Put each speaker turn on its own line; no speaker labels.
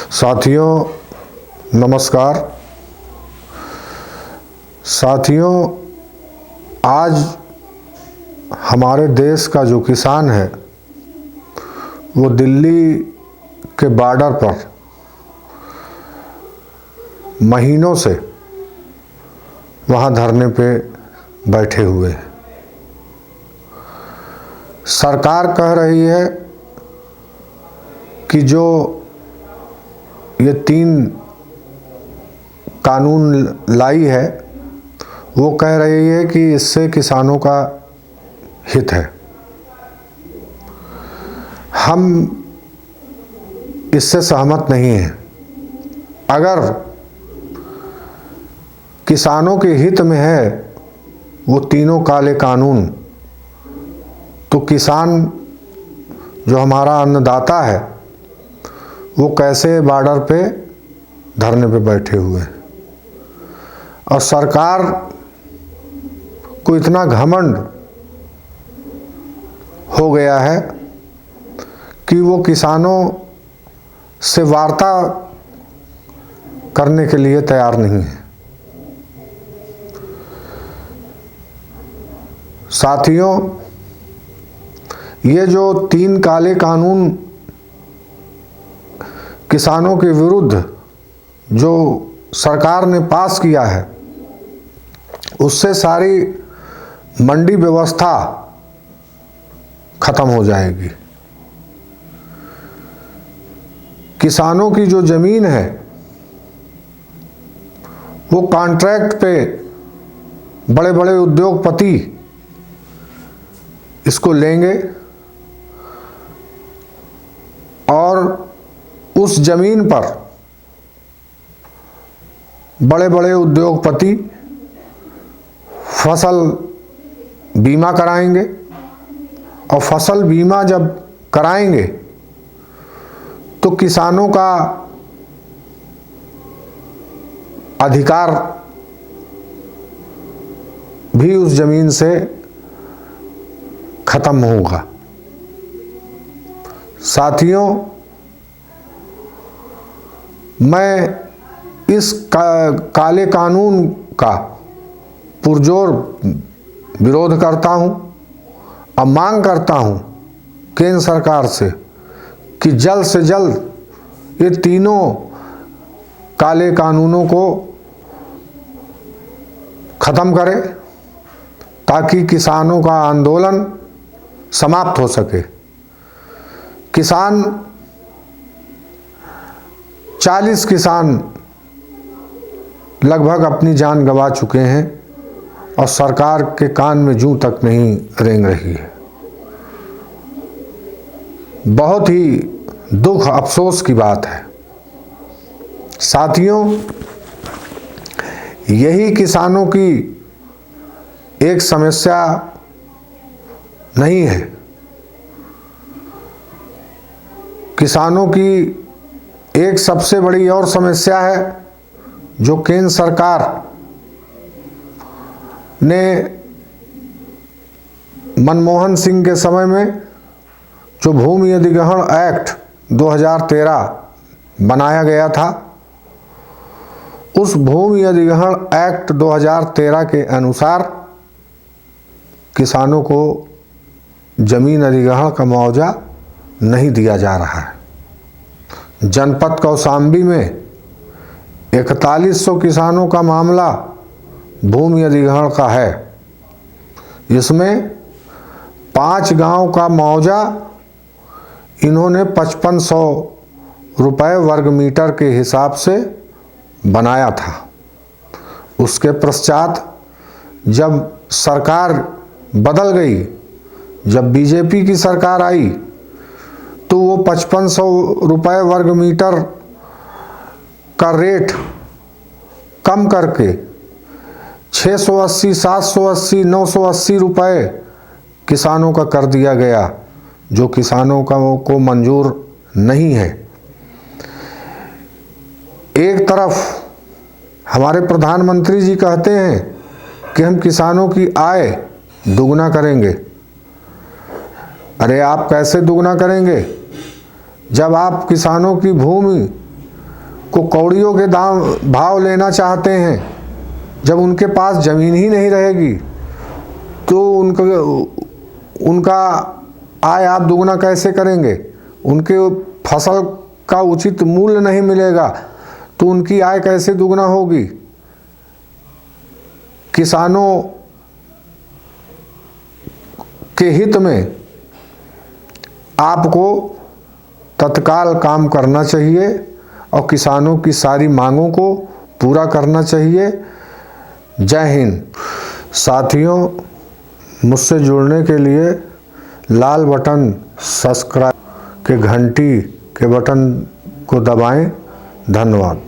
साथियों नमस्कार। साथियों, आज हमारे देश का जो किसान है वो दिल्ली के बॉर्डर पर महीनों से वहाँ धरने पे बैठे हुए हैं। सरकार कह रही है कि जो ये 3 कानून लाई है वो कह रही है कि इससे किसानों का हित है। हम इससे सहमत नहीं हैं। अगर किसानों के हित में है वो तीनों काले कानून, तो किसान जो हमारा अन्नदाता है वो कैसे बॉर्डर पे धरने पे बैठे हुए हैं। और सरकार को इतना घमंड हो गया है कि वो किसानों से वार्ता करने के लिए तैयार नहीं है। साथियों, ये जो 3 काले कानून किसानों के विरुद्ध जो सरकार ने पास किया है, उससे सारी मंडी व्यवस्था खत्म हो जाएगी। किसानों की जो जमीन है वो कॉन्ट्रैक्ट पे बड़े बड़े उद्योगपति इसको लेंगे और उस जमीन पर बड़े बड़े उद्योगपति फसल बीमा कराएंगे और फसल बीमा जब कराएंगे तो किसानों का अधिकार भी उस जमीन से खत्म होगा। साथियों, मैं इस काले कानून का पुरजोर विरोध करता हूं और मांग करता हूं केंद्र सरकार से कि जल्द से जल्द ये तीनों काले कानूनों को खत्म करे ताकि किसानों का आंदोलन समाप्त हो सके। किसान 40 किसान लगभग अपनी जान गंवा चुके हैं और सरकार के कान में जूं तक नहीं रेंग रही है। बहुत ही दुख अफसोस की बात है। साथियों, यही किसानों की एक समस्या नहीं है। किसानों की एक सबसे बड़ी और समस्या है जो केंद्र सरकार ने मनमोहन सिंह के समय में जो भूमि अधिग्रहण एक्ट 2013 बनाया गया था, उस भूमि अधिग्रहण एक्ट 2013 के अनुसार किसानों को जमीन अधिग्रहण का मुआवजा नहीं दिया जा रहा है। जनपद कौशाम्बी में 4100 किसानों का मामला भूमि अधिग्रहण का है। इसमें 5 गांव का मुआवजा इन्होंने 5500 रुपये वर्ग मीटर के हिसाब से बनाया था। उसके पश्चात जब सरकार बदल गई, जब बीजेपी की सरकार आई, तो वो 5500 रुपये वर्ग मीटर का रेट कम करके 680, 780, 980 रुपये किसानों का कर दिया गया, जो किसानों को मंजूर नहीं है। एक तरफ हमारे प्रधानमंत्री जी कहते हैं कि हम किसानों की आय दुगना करेंगे। अरे आप कैसे दुगना करेंगे जब आप किसानों की भूमि को कौड़ियों के दाम भाव लेना चाहते हैं, जब उनके पास ज़मीन ही नहीं रहेगी तो उनका आय आप दुगना कैसे करेंगे? उनके फसल का उचित मूल्य नहीं मिलेगा तो उनकी आय कैसे दुगना होगी? किसानों के हित में आपको तत्काल काम करना चाहिए और किसानों की सारी मांगों को पूरा करना चाहिए। जय हिंद। साथियों, मुझसे जुड़ने के लिए लाल बटन सब्सक्राइब के घंटी के बटन को दबाएं। धन्यवाद।